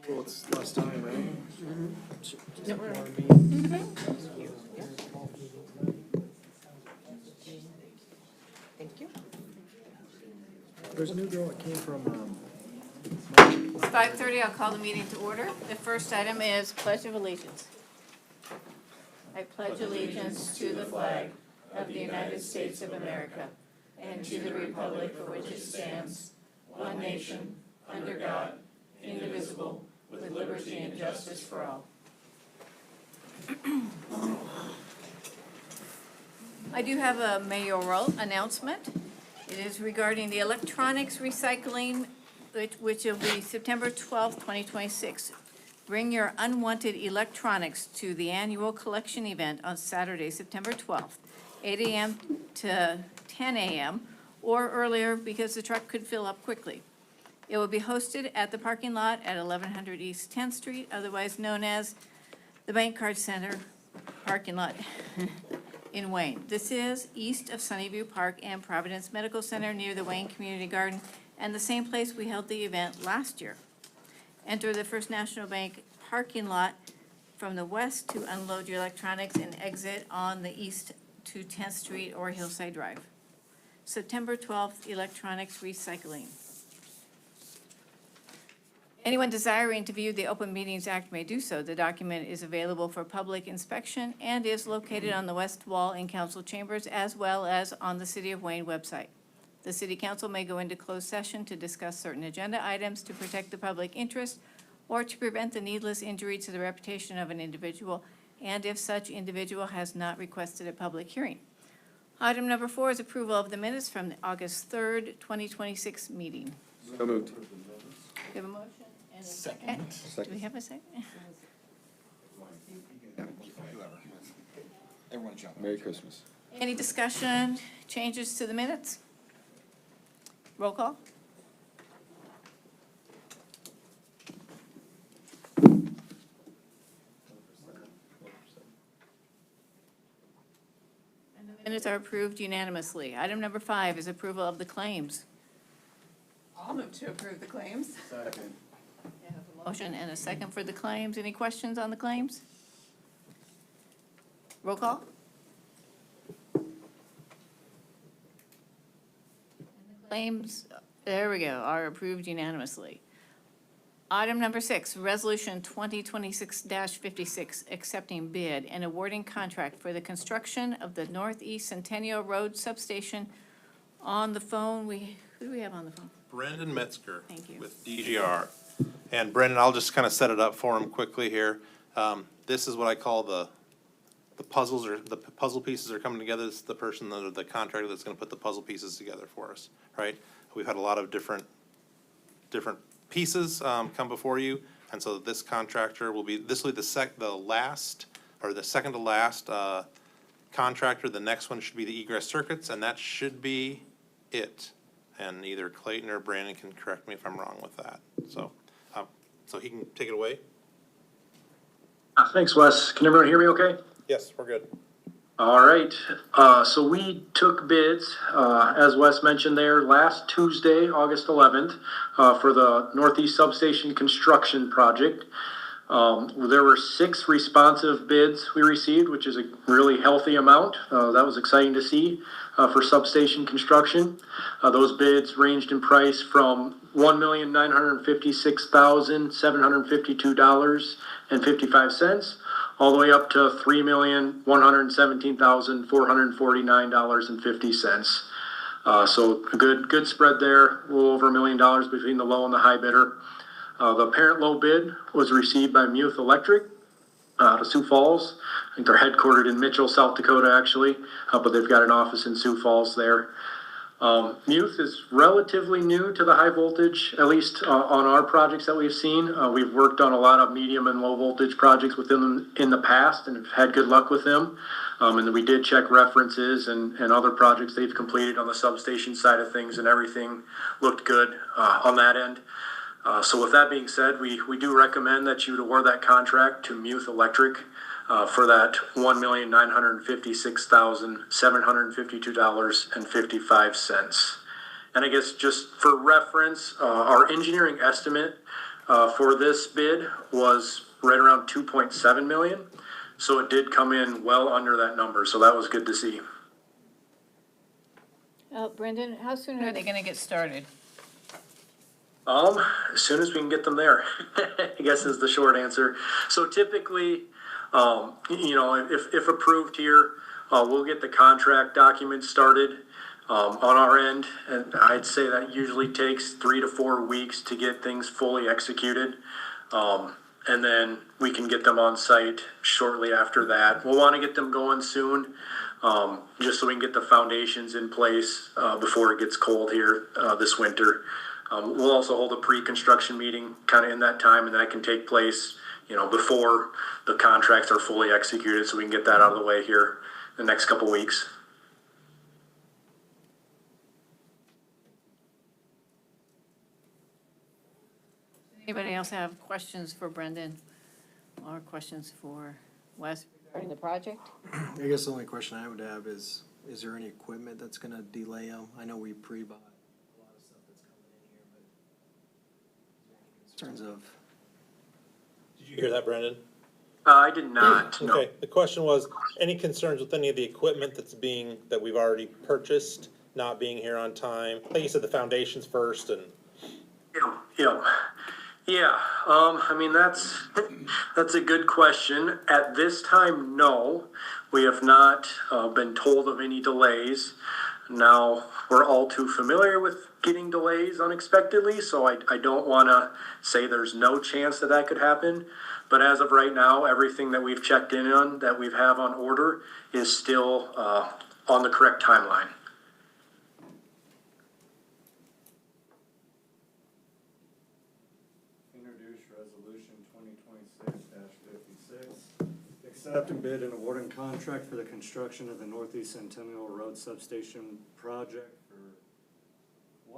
Well, it's less time, right? Yep. Thank you. There's a new girl that came from, It's 5:30, I'll call the meeting to order. The first item is Pledge of Allegiance. I pledge allegiance to the flag of the United States of America and to the republic for which it stands, one nation, under God, indivisible, with liberty and justice for all. I do have a mayoral announcement. It is regarding the electronics recycling, which will be September 12th, 2026. Bring your unwanted electronics to the annual collection event on Saturday, September 12th, 8 a.m. to 10 a.m., or earlier because the truck could fill up quickly. It will be hosted at the parking lot at 1100 East 10th Street, otherwise known as the Bank Card Center parking lot in Wayne. This is east of Sunnyview Park and Providence Medical Center near the Wayne Community Garden, and the same place we held the event last year. Enter the First National Bank parking lot from the west to unload your electronics and exit on the east to 10th Street or Hillside Drive. September 12th, electronics recycling. Anyone desiring to view the Open Meetings Act may do so. The document is available for public inspection and is located on the west wall in council chambers as well as on the City of Wayne website. The City Council may go into closed session to discuss certain agenda items to protect the public interest or to prevent the needless injury to the reputation of an individual, and if such individual has not requested a public hearing. Item number 4 is approval of the minutes from the August 3rd, 2026 meeting. so moved. We have a motion and a second. Do we have a second? Everyone jump. Merry Christmas. Any discussion, changes to the minutes? Roll call? And the minutes are approved unanimously. Item number 5 is approval of the claims. I'll move to approve the claims. Second. I have a motion and a second for the claims. Any questions on the claims? Roll call? Claims, there we go, are approved unanimously. Item number 6, Resolution 2026-56, accepting bid and awarding contract for the construction of the Northeast Centennial Road Substation. On the phone, who do we have on the phone? Brendan Metzger. Thank you. With DGR. And Brendan, I'll just kind of set it up for him quickly here. This is what I call the puzzles, or the puzzle pieces are coming together. This is the person, the contractor that's gonna put the puzzle pieces together for us, right? We've had a lot of different pieces come before you, and so this contractor will be, this will be the second to last contractor. The next one should be the egress circuits, and that should be it. And either Clayton or Brandon can correct me if I'm wrong with that. So he can take it away? Thanks, Wes. Can everyone hear me okay? Yes, we're good. All right. So we took bids, as Wes mentioned there, last Tuesday, August 11th, for the Northeast Substation construction project. There were 6 responsive bids we received, which is a really healthy amount. That was exciting to see for substation construction. Those bids ranged in price from $1,956,752.55 all the way up to $3,117,449.50. So a good spread there, a little over $1 million between the low and the high bidder. The parent low bid was received by Muth Electric out of Sioux Falls. I think they're headquartered in Mitchell, South Dakota, actually, but they've got an office in Sioux Falls there. Muth is relatively new to the high voltage, at least on our projects that we've seen. We've worked on a lot of medium and low voltage projects with them in the past and have had good luck with them. And we did check references and other projects they've completed on the substation side of things, and everything looked good on that end. So with that being said, we do recommend that you would award that contract to Muth Electric for that $1,956,752.55. And I guess just for reference, our engineering estimate for this bid was right around 2.7 million. So it did come in well under that number, so that was good to see. Brendan, how soon are they gonna get started? As soon as we can get them there, I guess is the short answer. So typically, if approved here, we'll get the contract documents started, on our end. And I'd say that usually takes 3 to 4 weeks to get things fully executed. And then we can get them on site shortly after that. We'll want to get them going soon, just so we can get the foundations in place, before it gets cold here, this winter. We'll also hold a pre-construction meeting kind of in that time, and that can take place, before the contracts are fully executed, so we can get that out of the way here the next couple weeks. Anybody else have questions for Brendan or questions for Wes regarding the project? I guess the only question I would have is there any equipment that's gonna delay them? I know we pre-bought a lot of stuff that's coming in here, but in terms of, Did you hear that, Brendan? I did not, no. Okay, the question was, any concerns with any of the equipment that we've already purchased, not being here on time? I think you said the foundations first and. Yeah, that's a good question. At this time, no, we have not been told of any delays. Now, we're all too familiar with getting delays unexpectedly, so I don't want to say there's no chance that could happen. But as of right now, everything that we've checked in on, that we have on order, is still on the correct timeline. Introduce resolution 2026-56. Accept and bid an awarding contract for the construction of the Northeast Centennial Road Substation project for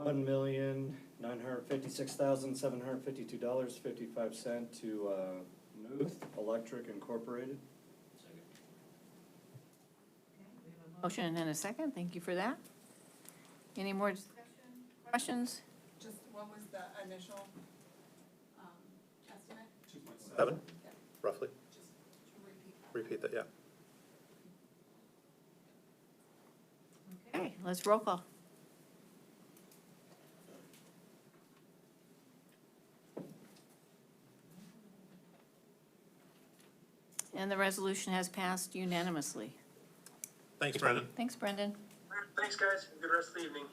$1,956,752.55 to Muth Electric Incorporated. Motion and a second, thank you for that. Any more discussion, questions? Just what was the initial, estimate? 7, roughly. Just to repeat that. Repeat that, yeah. Okay, let's roll call. And the resolution has passed unanimously. Thanks, Brendan. Thanks, Brendan. Thanks, guys. Good rest of the evening.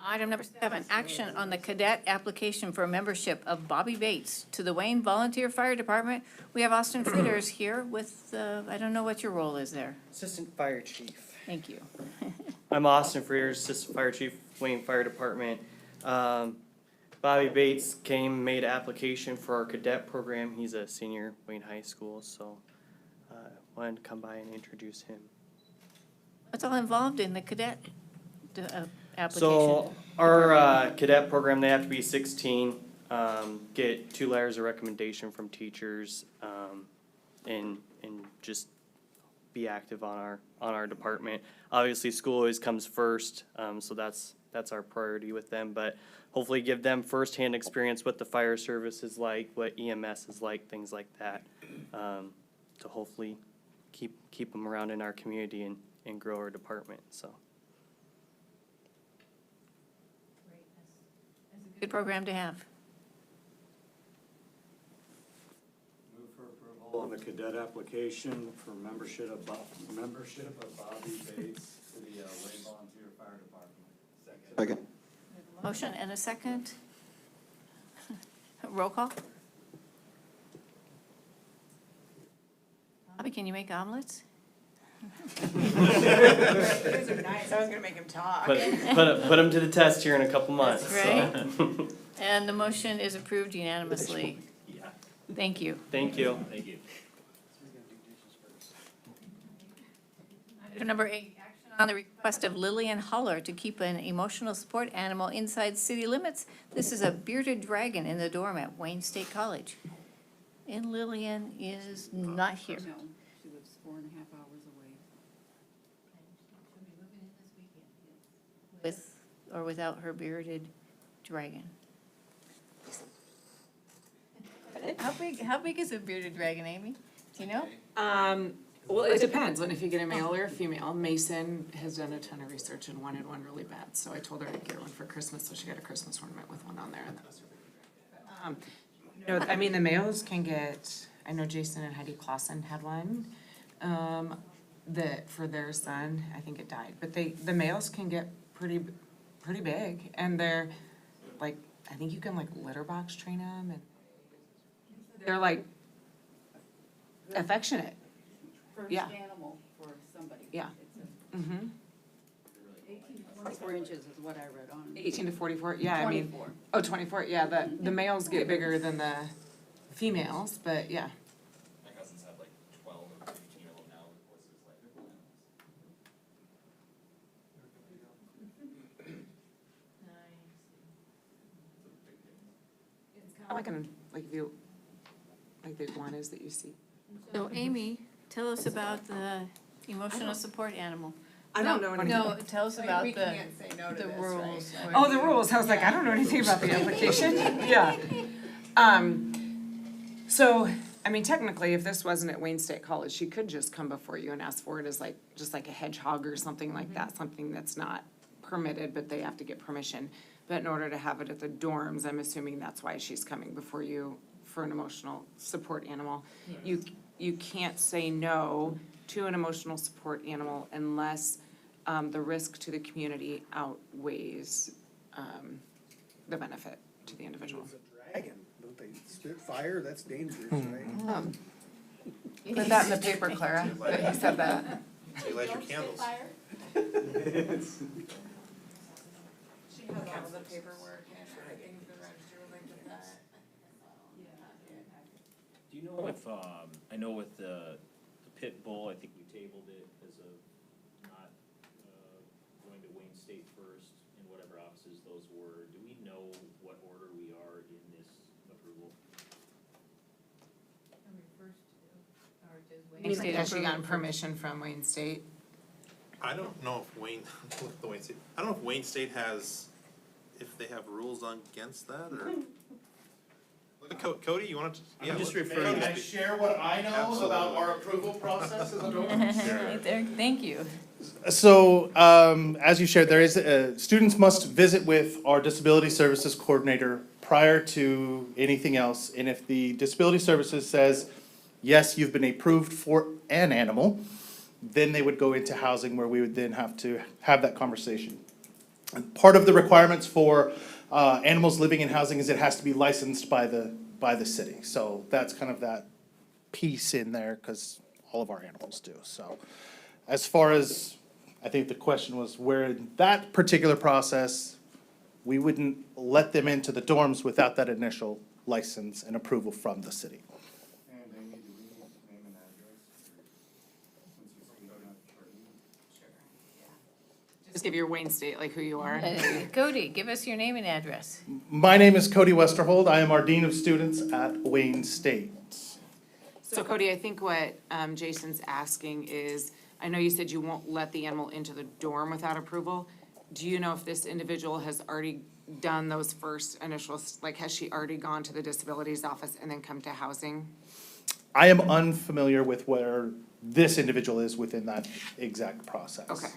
Item number 7, action on the cadet application for membership of Bobby Bates to the Wayne Volunteer Fire Department. We have Austin Fritters here with, I don't know what your role is there. Assistant Fire Chief. Thank you. I'm Austin Freers, Assistant Fire Chief, Wayne Fire Department. Bobby Bates made application for our cadet program. He's a senior, Wayne High School, so wanted to come by and introduce him. What's all involved in the cadet application? So our cadet program, they have to be 16, get 2 letters of recommendation from teachers, and just be active on our department. Obviously, school always comes first, so that's our priority with them. But hopefully, give them firsthand experience what the fire service is like, what EMS is like, things like that, to hopefully keep them around in our community and grow our department. So. Good program to have. Move for approval on the cadet application for membership of Bobby Bates to the Wayne Volunteer Fire Department. second. Motion and a second. Roll call. Bobby, can you make omelets? Those are nice. I was gonna make him talk. Put them to the test here in a couple months. Right. And the motion is approved unanimously. Thank you. Thank you. Item number 8, action on the request of Lillian Holler to keep an emotional support animal inside city limits. This is a bearded dragon in the dorm at Wayne State College. And Lillian is not here. No, she lives 4.5 hours away. With or without her bearded dragon? How big is a bearded dragon, Amy? Do you know? Well, it depends on if you get a male or a female. Mason has done a ton of research and wanted one really bad, so I told her I'd get her one for Christmas, so she got a Christmas ornament with one on there, and that was her favorite. No, I mean, the males can get, I know Jason and Heidi Clausen had one, that, for their son, I think it died, but the males can get pretty big, and they're, like, I think you can like litter box train them, and they're like affectionate. First Yeah. animal for somebody. Yeah. It's Mm-hmm. 18 to 24 inches is what I read on. 18 to 44, yeah, I mean. 24. Oh, 24, yeah, the males get bigger than the females, but yeah. My cousins have like 12 or 15-year-old now, of course, it's like they're cool animals. It's kind of like like if you, like the iguanas that you see. So Amy, tell us about the emotional support animal. I don't know anything. No, tell us about We the can't say no to the this, right? rules. Oh, the rules, I was like, I don't know anything about the application, yeah. So, I mean, technically, if this wasn't at Wayne State College, she could just come before you and ask for it as like, just like a hedgehog or something like that, something that's not permitted, but they have to get permission. But in order to have it at the dorms, I'm assuming that's why she's coming before you for an emotional support animal. You can't say no to an emotional support animal unless the risk to the community outweighs the benefit to the individual. It's a dragon, don't they spit fire? That's dangerous, right? Put that in the paper, Clara, that he said that. So you light your candles. She has all of the paperwork and everything, the register will link with that. Do you know if, I know with the pit bull, I think we tabled it as of not, going to Wayne State first in whatever offices those were. Do we know what order we are in this approval? Has she gotten permission from Wayne State? I don't know if Wayne, the Wayne State, I don't know if Wayne State has, if they have rules against that, or? Look at Cody, you wanna, yeah. I'm just look- referring Cody, to- speak. share what I know Absolutely. about our approval process as a Right there, thank you. So, as you shared, there is, students must visit with our disability services coordinator prior to anything else. And if the disability services says, yes, you've been approved for an animal, then they would go into housing where we would then have to have that conversation. And part of the requirements for, animals living in housing is it has to be licensed by the city. So that's kind of that piece in there, cause all of our animals do, so. As far as, I think the question was where in that particular process, we wouldn't let them into the dorms without that initial license and approval from the city. And Amy, do we need name and address? Since you say you don't have to charge. Just give your Wayne State, like who you are. Cody, give us your name and address. My name is Cody Westerhold. I am our Dean of Students at Wayne State. So Cody, I think what Jason's asking is, I know you said you won't let the animal into the dorm without approval. Do you know if this individual has already done those first initials, like has she already gone to the disabilities office and then come to housing? I am unfamiliar with where this individual is within that exact process. Okay.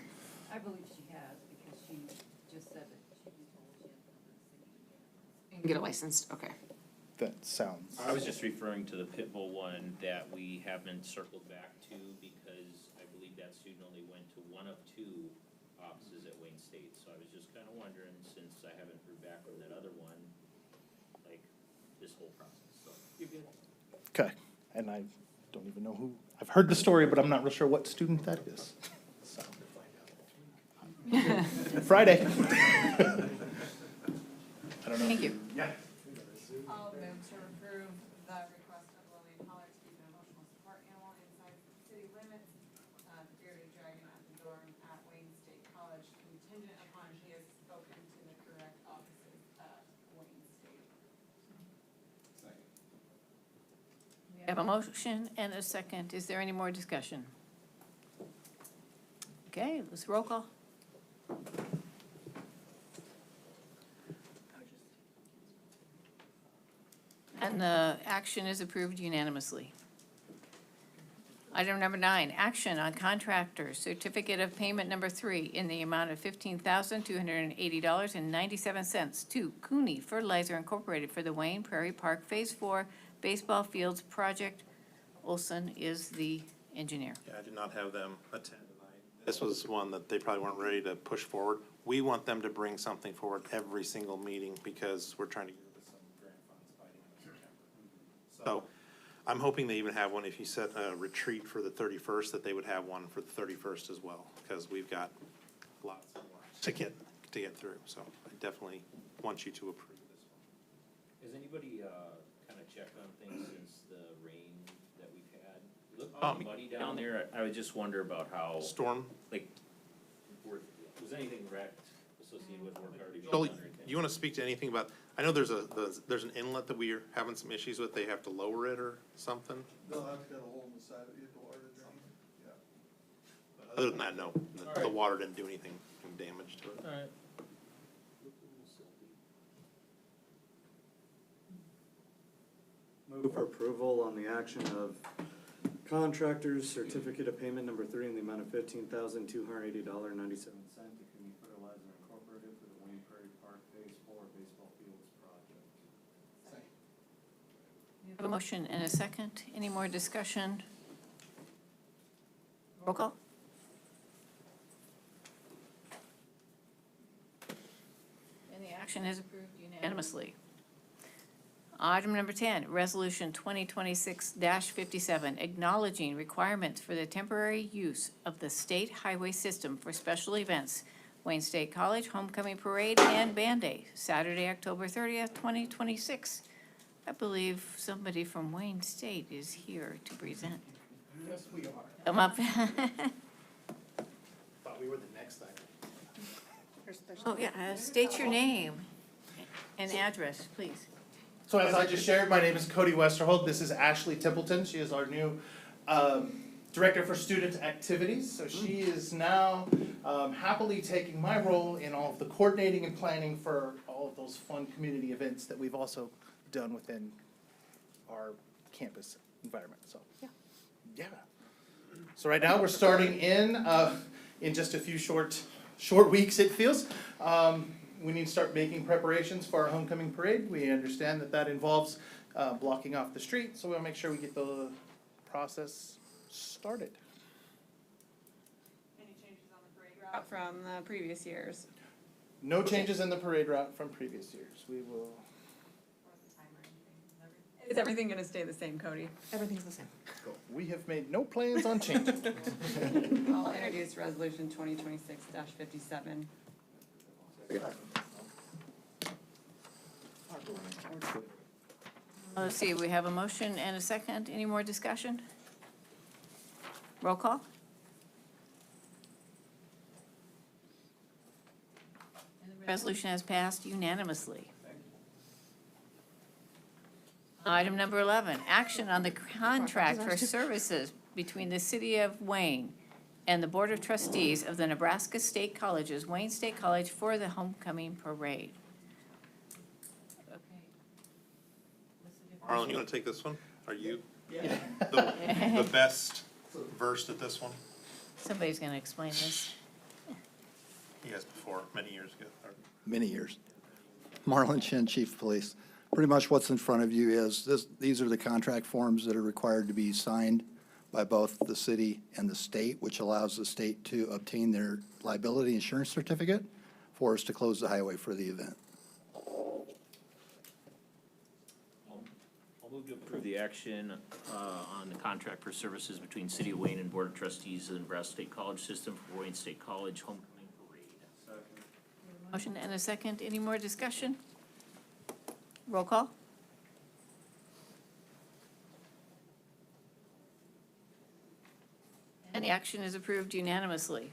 I believe she has because she just said that she was told she had to come to the city. And get it licensed, okay. That sounds. I was just referring to the pit bull one that we haven't circled back to because I believe that student only went to one of two offices at Wayne State. So I was just kind of wondering, since I haven't heard back from that other one, like this whole process, so you're good. Okay, and I don't even know who, I've heard the story, but I'm not real sure what student that is. So. Friday. I don't know. Thank you. I'll move to approve the request of Lillian Holler to keep an emotional support animal inside city limits, bearded dragon at the dorm at Wayne State College, contingent upon she has spoken to the correct offices at Wayne State. We have a motion and a second. Is there any more discussion? Okay, let's roll call. And the action is approved unanimously. Item number 9, action on contractor certificate of payment number 3 in the amount of $15,280.97 to Cooney Fertilizer Incorporated for the Wayne Prairie Park Phase 4 Baseball Fields Project. Olson is the engineer. Yeah, I did not have them attend tonight. This was one that they probably weren't ready to push forward. We want them to bring something forward every single meeting because we're trying to get some grant funds by the end of September. So I'm hoping they even have one, if you set a retreat for the 31st, that they would have one for the 31st as well, because we've got lots more to get through. So I definitely want you to approve this one. Has anybody, kind of checked on things since the rain that we've had? It looked muddy down there. I would just wonder about how, Storm, like, was anything wrecked associated with work already being Joel, done or anything? you want to speak to anything about, I know there's an inlet that we are having some issues with. They have to lower it or something. They'll have to cut a hole in the side of the water drain. Yeah. But other than that, no, the water didn't do anything damage to it. All right. Move for approval on the action of contractors certificate of payment number 3 in the amount of $15,280.97 to Cooney Fertilizer Incorporated for the Wayne Prairie Park Phase 4 Baseball Fields Project. We have a motion and a second. Any more discussion? Roll call. And the action is approved unanimously. Item number 10, Resolution 2026-57, acknowledging requirements for the temporary use of the state highway system for special events, Wayne State College Homecoming Parade and Band Day, Saturday, October 30th, 2026. I believe somebody from Wayne State is here to present. Yes, we are. Come up. Thought we were the next item. Oh, yeah, state your name and address, please. So as I just shared, my name is Cody Westerhold. This is Ashley Templeton. She is our new Director for Student Activities. So she is now happily taking my role in all of the coordinating and planning for all of those fun community events that we've also done within our campus environment. So, yeah. So right now, we're starting in just a few short weeks, it feels. We need to start making preparations for our homecoming parade. We understand that that involves blocking off the street, so we'll make sure we get the process started. Any changes on the parade route from the previous years? No changes in the parade route from previous years. We will. Or the time or anything? Is everything gonna stay the same, Cody? Everything's the same. We have made no plans on changing. I'll introduce resolution 2026-57. Let's see, we have a motion and a second. Any more discussion? Roll call? And the resolution has passed unanimously. Item number 11, action on the contract for services between the City of Wayne and the Board of Trustees of the Nebraska State Colleges, Wayne State College, for the homecoming parade. Marlon, you want to take this one? Are you the best versed at this one? Somebody's gonna explain this. He has before, many years ago. Many years. Marlon Chen, Chief of Police. Pretty much what's in front of you is these are the contract forms that are required to be signed by both the city and the state, which allows the state to obtain their liability insurance certificate for us to close the highway for the event. I'll move to approve the action on the contract for services between City of Wayne and Board of Trustees of the Nebraska State College System for Wayne State College Homecoming Parade. Motion and a second. Any more discussion? Roll call? And the action is approved unanimously.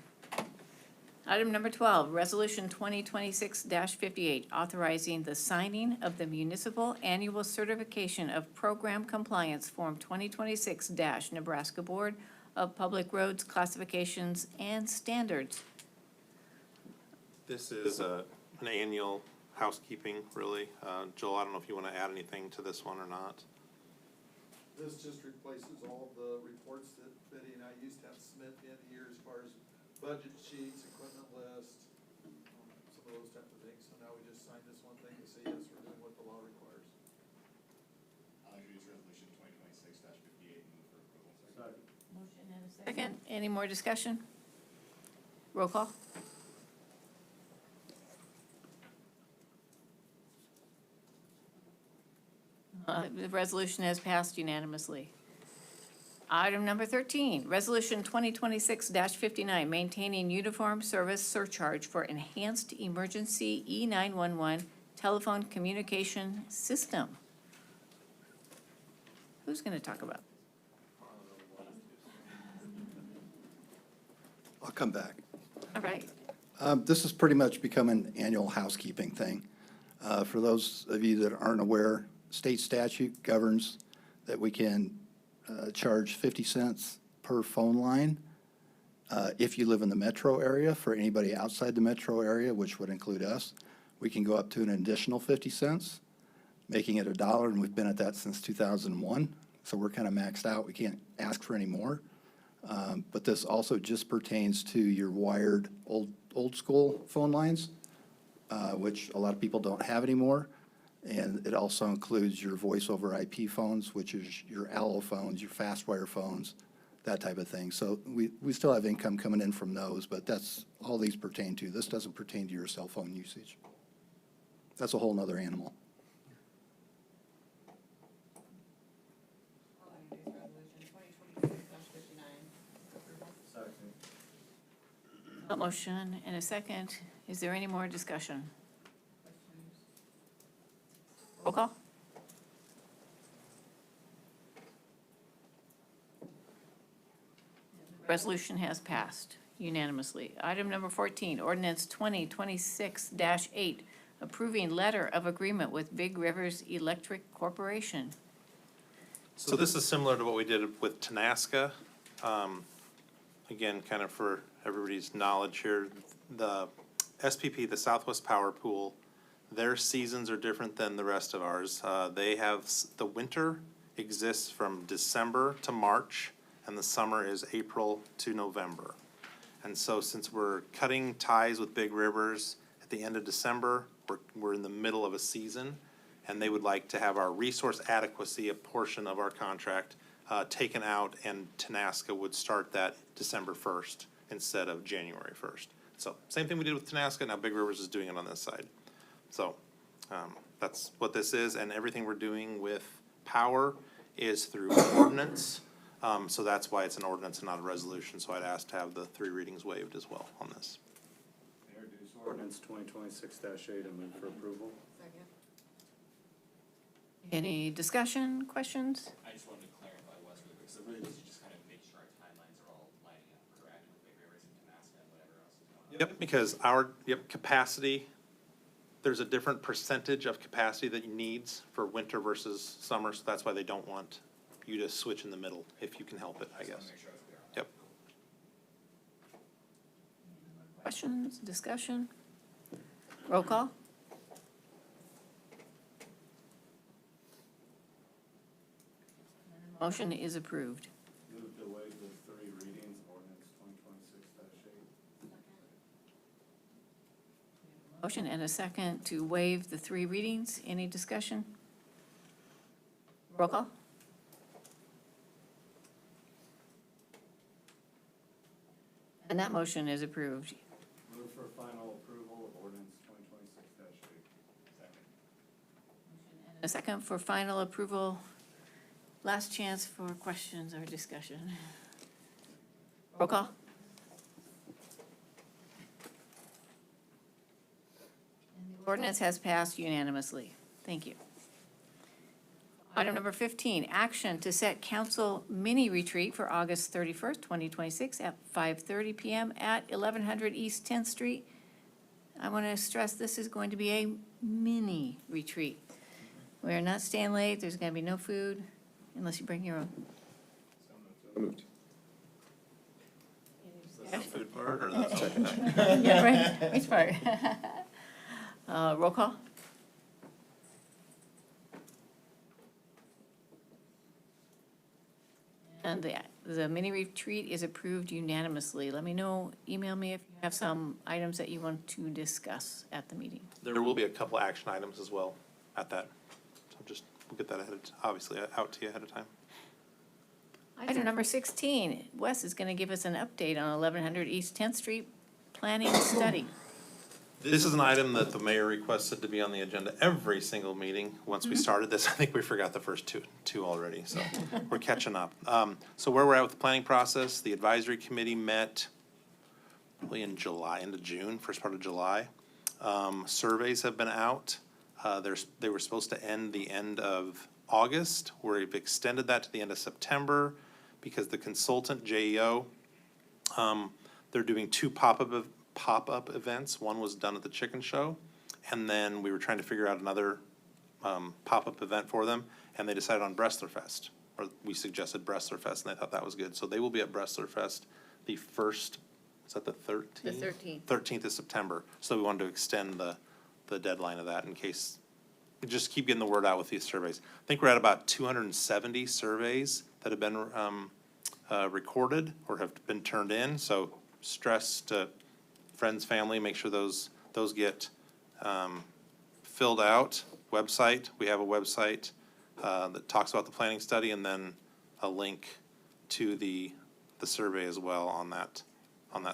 Item number 12, Resolution 2026-58, authorizing the signing of the Municipal Annual Certification of Program Compliance Form 2026- Nebraska Board of Public Roads Classifications and Standards. This is an annual housekeeping, really. Joel, I don't know if you want to add anything to this one or not. This just replaces all the reports that Betty and I used to have to submit in here as far as budget sheets, equipment list, some of those type of things. So now we just sign this one thing to say, yes, we're doing what the law requires. I'll introduce resolution 2026-58 and move for approval. Motion and a second. Any more discussion? Roll call. The resolution has passed unanimously. Item number 13, Resolution 2026-59, maintaining uniform service surcharge for enhanced emergency E911 telephone communication system. Who's going to talk about? I'll come back. All right. This has pretty much become an annual housekeeping thing. For those of you that aren't aware, state statute governs that we can charge 50 cents per phone line if you live in the metro area. For anybody outside the metro area, which would include us, we can go up to an additional 50 cents, making it $1, and we've been at that since 2001. So we're kind of maxed out. We can't ask for any more. But this also just pertains to your wired old school phone lines, which a lot of people don't have anymore. And it also includes your voice over IP phones, which is your allo phones, your fast wire phones, that type of thing. So we still have income coming in from those, but that's all these pertain to. This doesn't pertain to your cell phone usage. That's a whole nother animal. I'll introduce resolution 2026-59. Second. A motion and a second. Is there any more discussion? Roll call. Resolution has passed unanimously. Item number 14, ordinance 2026-8, approving letter of agreement with Big Rivers Electric Corporation. So this is similar to what we did with Tenaska. Again, kind of for everybody's knowledge here, the SPP, the Southwest Power Pool, their seasons are different than the rest of ours. They have, the winter exists from December to March, and the summer is April to November. And so since we're cutting ties with Big Rivers at the end of December, we're in the middle of a season, and they would like to have our resource adequacy, a portion of our contract, taken out, and Tenaska would start that December 1st instead of January 1st. So same thing we did with Tenaska, now Big Rivers is doing it on this side. So that's what this is, and everything we're doing with power is through ordinance. So that's why it's an ordinance and not a resolution. So I'd ask to have the 3 readings waived as well on this. Introduce ordinance 2026-8 and move for approval. Second. Any discussion, questions? I just wanted to clarify what's really, because it really is just kind of make sure our timelines are all lining up correct with Big Rivers and Nebraska and whatever else is going on. Yep, because our, capacity, there's a different percentage of capacity that it needs for winter versus summer, so that's why they don't want you to switch in the middle, if you can help it, I Just wanna guess. make sure I was clear on that. Yep. Questions, discussion? Roll call. Motion is approved. Move to waive the 3 readings of ordinance 2026-8. Motion and a second to waive the 3 readings. Any discussion? Roll call. And that motion is approved. Move for final approval of ordinance 2026-8. Second. A second for final approval. Last chance for questions or discussion. Roll call. Ordinance has passed unanimously. Thank you. Item number 15, action to set council mini retreat for August 31st, 2026 at 5:30 PM at 1100 East 10th Street. I want to stress this is going to be a mini retreat. We are not staying late. There's going to be no food unless you bring your own. So moved. Is that the food part or the? Yeah, right. Which part? Roll call? And the mini retreat is approved unanimously. Let me know, email me if you have some items that you want to discuss at the meeting. There will be a couple action items as well at that. So just, we'll get that obviously out to you ahead of time. Item number 16, Wes is going to give us an update on 1100 East 10th Street planning study. This is an item that the mayor requested to be on the agenda every single meeting. Once we started this, I think we forgot the first two already, so we're catching up. So where we're at with the planning process, the advisory committee met probably in July, into June, first part of July. Surveys have been out. They were supposed to end the end of August. We've extended that to the end of September because the consultant, JEO, they're doing two pop-up events. One was done at the chicken show, and then we were trying to figure out another pop-up event for them, and they decided on Bressler Fest, or we suggested Bressler Fest, and they thought that was good. So they will be at Bressler Fest the first, is that the 13th? The 13th. 13th of September. So we wanted to extend the deadline of that in case, just keep getting the word out with these surveys. I think we're at about 270 surveys that have been recorded or have been turned in. So stress to friends, family, make sure those get filled out. Website, we have a website that talks about the planning study, and then a link to the survey as well on that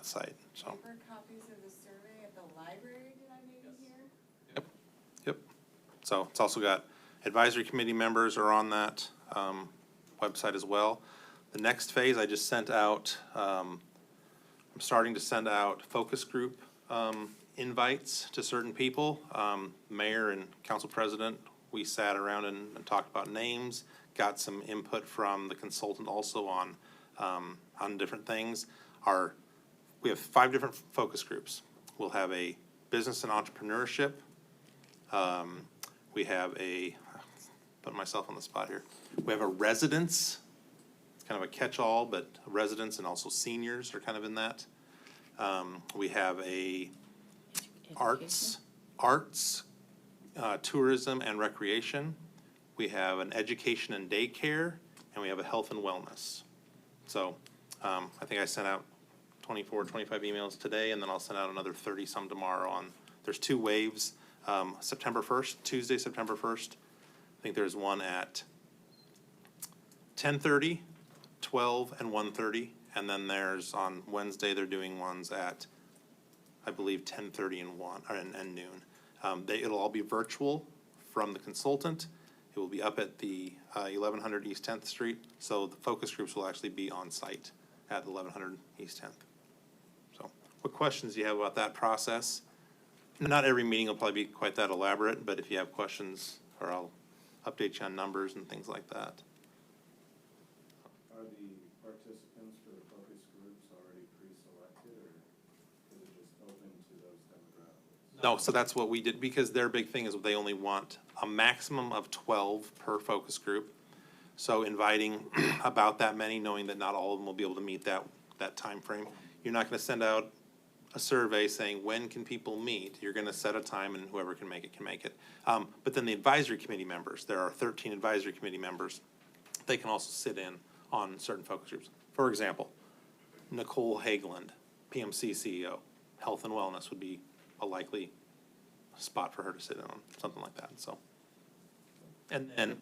site, so. Paper copies of the survey at the library, did I maybe hear? Yep. So it's also got advisory committee members are on that website as well. The next phase, I just sent out, I'm starting to send out focus group invites to certain people. Mayor and council president, we sat around and talked about names, got some input from the consultant also on different things. We have 5 different focus groups. We'll have a business and entrepreneurship. We have putting myself on the spot here. We have a residence. It's kind of a catch-all, but residents and also seniors are kind of in that. We have a arts, tourism and recreation. We have an education and daycare, and we have a health and wellness. So I think I sent out 24, 25 emails today, and then I'll send out another 30 some tomorrow there's 2 waves. September 1st, Tuesday, September 1st. I think there's one at 10:30, 12, and 1:30. And then there's on Wednesday, they're doing ones at, I believe, 10:30 and noon. It'll all be virtual from the consultant. It will be up at the 1100 East 10th Street. So the focus groups will actually be on site at 1100 East 10th. So what questions do you have about that process? Not every meeting will probably be quite that elaborate, but if you have questions, or I'll update you on numbers and things like that. Are the participants for the focus groups already pre-selected, or is it just open to those demographics? No, so that's what we did, because their big thing is they only want a maximum of 12 per focus group. So inviting about that many, knowing that not all of them will be able to meet that time frame. You're not gonna send out a survey saying, when can people meet? You're gonna set a time, and whoever can make it, can make it. But then the advisory committee members, there are 13 advisory committee members. They can also sit in on certain focus groups. For example, Nicole Hageland, PMC CEO, health and wellness would be a likely spot for her to sit in on, something like that, so. And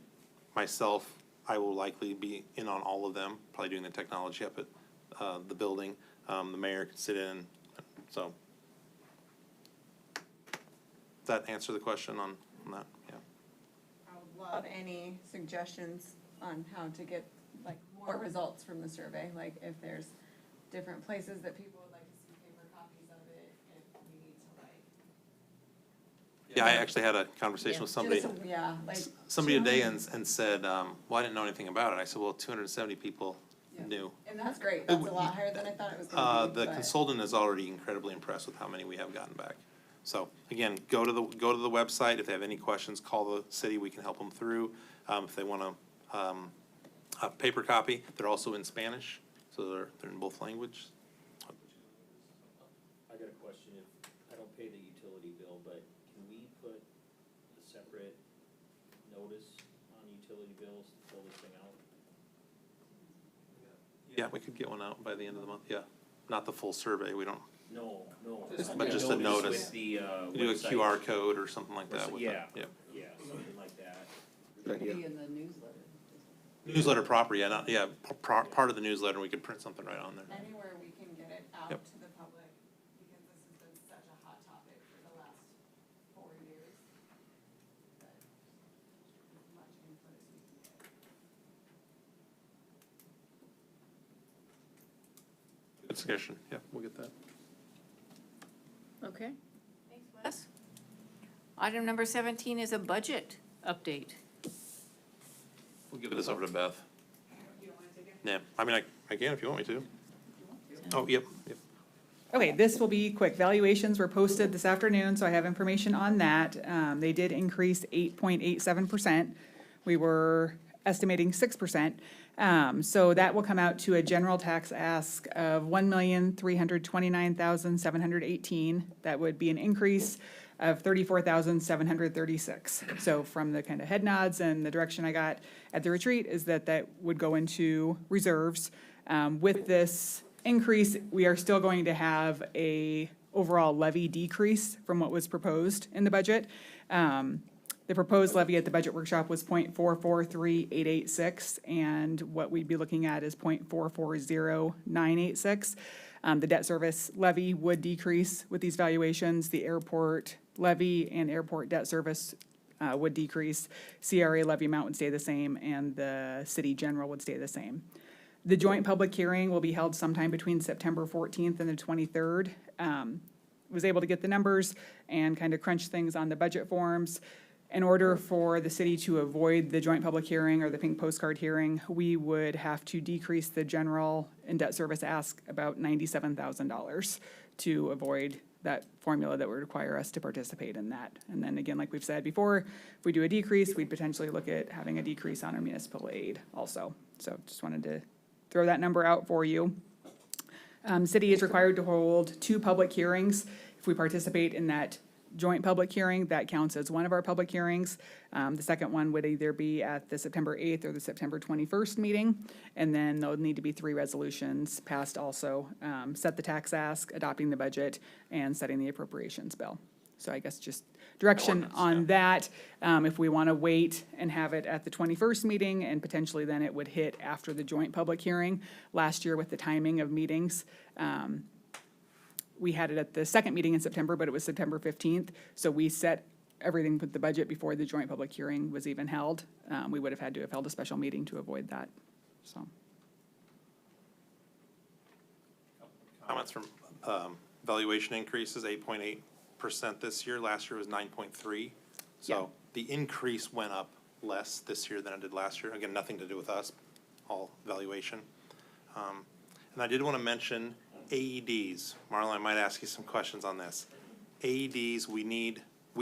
myself, I will likely be in on all of them, probably doing the technology up at the building. The mayor could sit in, so. Does that answer the question on that? Yeah. I would love any suggestions on how to get like more results from the survey, like if there's different places that people would like to see paper copies of it, if we need to like. Yeah, I actually had a conversation with somebody. Yeah, like. Somebody today and said, well, I didn't know anything about it. I said, well, 270 people knew. And that's great, that's a lot higher than I thought it was gonna be, The but- consultant is already incredibly impressed with how many we have gotten back. So again, go to the website. If they have any questions, call the city. We can help them through. If they want a paper copy, they're also in Spanish, so they're in both languages. I got a question. If I don't pay the utility bill, but can we put a separate notice on utility bills to fill this thing out? Yeah, we could get one out by the end of the month, yeah. Not the full survey, we don't, No. but just a notice. With the, You do a website. QR code or something like Or that so- with Yeah, it, yeah, something like that. It'll be in the newsletter. Newsletter proper, yeah, not, yeah, part of the newsletter, we could print something right on there. Anywhere we can get it out Yep. to the public, because this has been such a hot topic for the last 4 years. But as much input as we can get. Good suggestion, yeah, we'll get that. Okay. Thanks, Wes. Item number 17 is a budget update. We'll give this over to Beth. Yeah, I mean, I can if you want me to. Oh, yep. Okay, this will be quick. Valuations were posted this afternoon, so I have information on that. They did increase 8.87%. We were estimating 6%. So that will come out to a general tax ask of $1,329,718. That would be an increase of $34,736. So from the kind of head nods and the direction I got at the retreat is that that would go into reserves. With this increase, we are still going to have a overall levy decrease from what was proposed in the budget. The proposed levy at the budget workshop was 0.443886, and what we'd be looking at is 0.440986. The debt service levy would decrease with these valuations. The airport levy and airport debt service would decrease. CRA levy amount would stay the same, and the city general would stay the same. The joint public hearing will be held sometime between September 14th and the 23rd. Was able to get the numbers and kind of crunch things on the budget forms. In order for the city to avoid the joint public hearing or the pink postcard hearing, we would have to decrease the general and debt service ask about $97,000 to avoid that formula that would require us to participate in that. And then again, like we've said before, if we do a decrease, we'd potentially look at having a decrease on our municipal aid also. So just wanted to throw that number out for you. City is required to hold 2 public hearings. If we participate in that joint public hearing, that counts as one of our public hearings. The second one would either be at the September 8th or the September 21st meeting. And then there'll need to be 3 resolutions passed also. Set the tax ask, adopting the budget, and setting the appropriations bill. So I guess just direction on that. If we want to wait and have it at the 21st meeting, and potentially then it would hit after the joint public hearing. Last year with the timing of meetings, we had it at the second meeting in September, but it was September 15th. So we set everything with the budget before the joint public hearing was even held. We would have had to have held a special meeting to avoid that, so. Comments from valuation increases, 8.8% this year. Last year was 9.3. So the increase went up less this year than it did last year. Again, nothing to do with us, all valuation. And I did want to mention AEDs. Marlon, I might ask you some questions on this. AEDs, we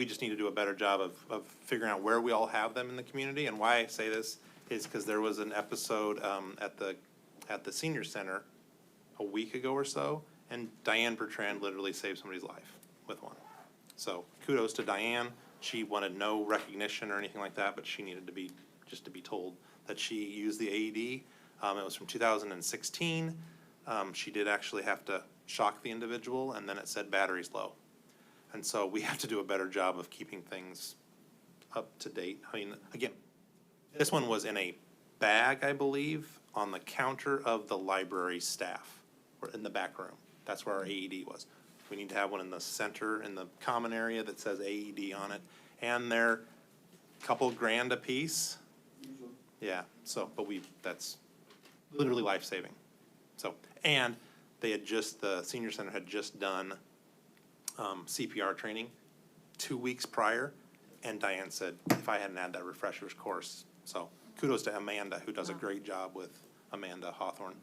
just need to do a better job of figuring out where we all have them in the community. And why I say this is because there was an episode at the senior center a week ago or so, and Diane Bertrand literally saved somebody's life with one. So kudos to Diane. She wanted no recognition or anything like that, but she needed to be told that she used the AED. It was from 2016. She did actually have to shock the individual, and then it said battery's low. And so we have to do a better job of keeping things up to date. I mean, again, this one was in a bag, I believe, on the counter of the library staff, or in the back room. That's where our AED was. We need to have one in the center, in the common area that says AED on it, and they're a couple grand a piece. Yeah, so, but that's literally life-saving. So, and they had the senior center had just done CPR training 2 weeks prior, and Diane said, if I hadn't had that refreshers course, so kudos to Amanda, who does a great job with Amanda Hawthorne.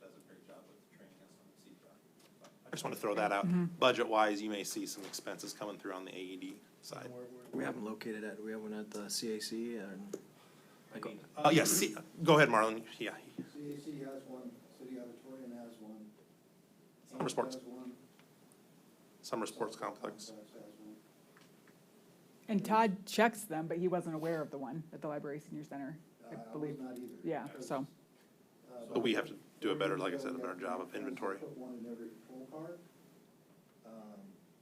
Does a great job with training us on CPR. I just want to throw that out. Budget-wise, you may see some expenses coming through on the AED side. We haven't located it. We have one at the CAC and. Yes, go ahead, Marlon. Yeah. CAC has one, City Auditorium has one. Summer Sports. Has one. Summer Sports Complex. Has one. And Todd checks them, but he wasn't aware of the one at the Library Senior Center, I believe. I was not either. Yeah, so. But we have to do a better, like I said, a better job of inventory. Put one in every patrol car.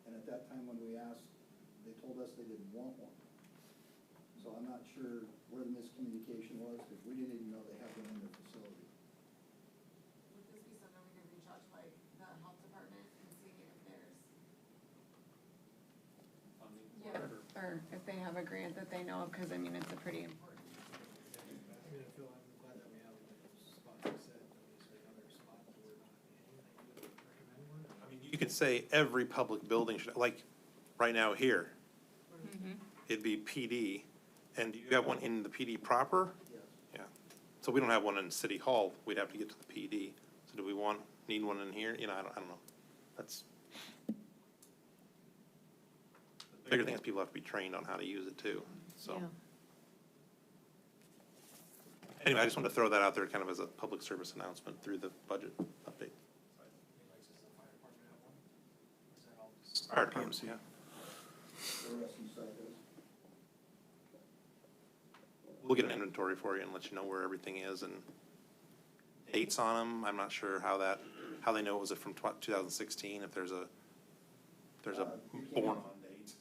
And at that time when we asked, they told us they didn't want one. So I'm not sure where the miscommunication was, because we didn't even know they had one in their facility. Would this be something we could reach out to like the health department and see if there's, yeah, or if they have a grant that they know of, cause I mean, it's a pretty important. I mean, Phil, I'm glad that we have a spot to set, at least another spot that we're not in. Like, you would recommend one? I mean, you could say every public building should, like, right now here, it'd be PD, and do you have one in the PD proper? Yes. Yeah, so we don't have one in City Hall, we'd have to get to the PD, so do we need one in here, you know, I don't know, that's. The bigger thing is people have to be trained on how to use it too, so. Yeah. Anyway, I just wanted to throw that out there kind of as a public service announcement through the budget update. Fire departments, yeah. The rescue side does. We'll get an inventory for you and let you know where everything is and dates on them. I'm not sure how they know it was from 2016, if there's a born on date.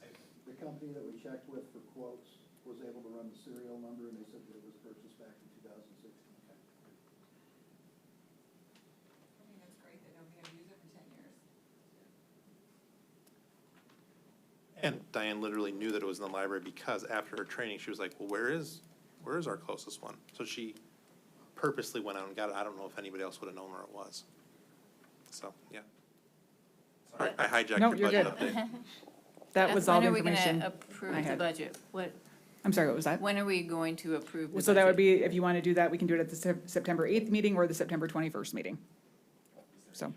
The company that we checked with for quotes was able to run the serial number, and they said that it was purchased back in 2016. I mean, it's great that nobody had to use it for 10 years. And Diane literally knew that it was in the library because after her training, she was like, well, where is our closest one? So she purposely went out and got it. I don't know if anybody else would have known where it was. So, yeah. Sorry, I hijacked No, your you're budget good. update. That was all the When are we information gonna I approve the had. budget? I'm sorry, what was that? When are we going to approve the budget? So that would be, if you want to do that, we can do it at the September 8th meeting or the September 21st meeting. So.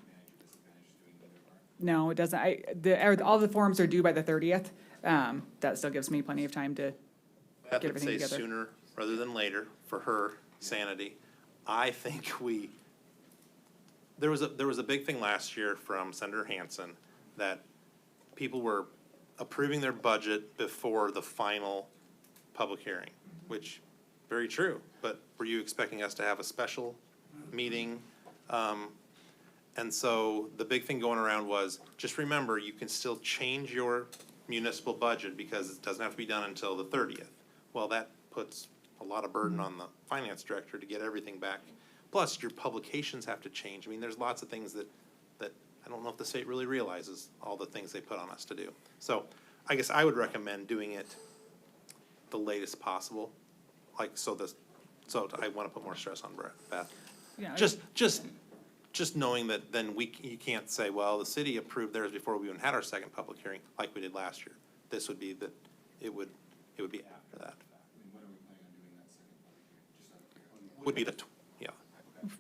No, it doesn't. All the forms are due by the 30th. That still gives me plenty of time to That get would everything say together. sooner rather than later for her sanity. I think there was a big thing last year from Senator Hansen that people were approving their budget before the final public hearing, which, very true, but were you expecting us to have a special meeting? And so the big thing going around was, just remember, you can still change your municipal budget because it doesn't have to be done until the 30th. Well, that puts a lot of burden on the finance director to get everything back. Plus, your publications have to change. I mean, there's lots of things that I don't know if the state really realizes all the things they put on us to do. So I guess I would recommend doing it the latest possible, like, so I want to put more stress on Beth. Yeah, Just knowing that then you can't say, well, the city approved theirs before we even had our second public hearing, like we did last year. This would be it would be after that. When are we planning on doing that second public hearing? Just out of curiosity. Would be yeah.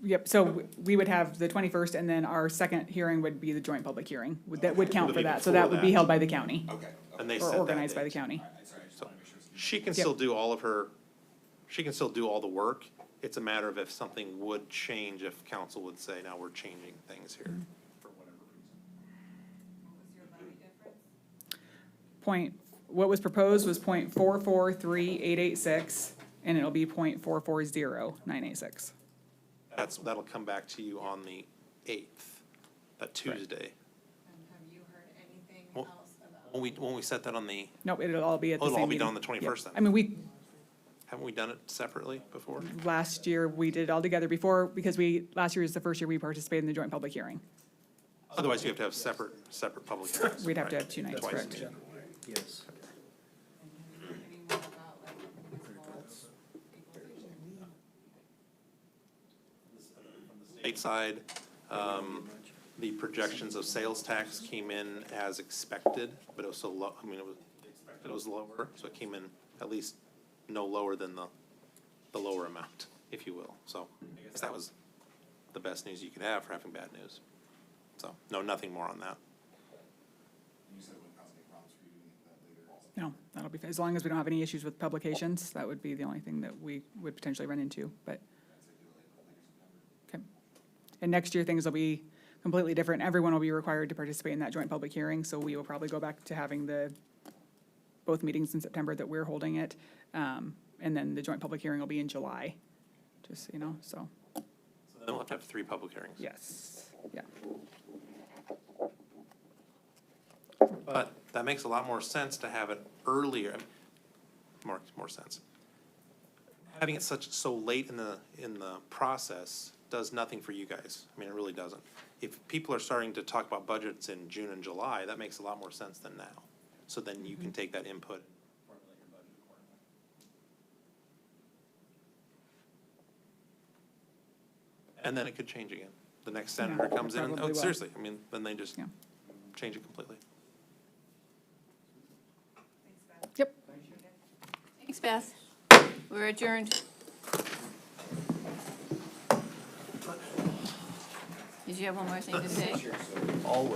Yep, so we would have the 21st, and then our second hearing would be the joint public hearing. That would count Would for be that, so before that would be that. held by the county, Okay. And they or set that organized by the date. county. Sorry, I just So wanna make sure it's. she can Yep. still do all of her, she can still do all the work. It's a matter of if something would change, if council would say, now we're changing things here. For whatever reason. What was your levy difference? What was proposed was .443886, and it'll be .440986. That'll come back to you on the 8th, that Tuesday. And have you heard anything Well, else about? When we set that on the, Nope, it'll all be at the it'll same all be meeting. done on the 21st then? I mean, Haven't we done it separately before? last year, we did it all together before, because last year is the first year we participated in the joint public hearing. Otherwise, you have to have separate public hearings. We'd have to right? have two nights, Twice a correct? meeting. Yes. And have you heard any more about like municipal equalization? State side, the projections of sales tax came in as expected, but it was so low, I mean, it was lower, so it came in at least no lower than the lower amount, if you will. So I guess that was the best news you could have for having bad news. So, no, nothing more on that. You said it wouldn't cause any problems for you to get that later. No, that'll be, as long as we don't have any issues with publications, that would be the only thing that we would potentially run into, but. I'd say do it later September. Okay. And next year, things will be completely different. Everyone will be required to participate in that joint public hearing, so we will probably go back to having both meetings in September that we're holding it. And then the joint public hearing will be in July, just, so. So Then we'll have to have 3 public hearings. Yes, yeah. But that makes a lot more sense to have it earlier, more sense. Having it so late in the process does nothing for you guys. I mean, it really doesn't. If people are starting to talk about budgets in June and July, that makes a lot more sense than now. So then you can take that input. Formulate your budget accordingly. And then it could change again. The next senator Yeah, comes in and, probably will. seriously, I mean, then they just Yeah. change it completely. Yep. Thanks, Beth. We're adjourned. Did you have one more thing to say? Always.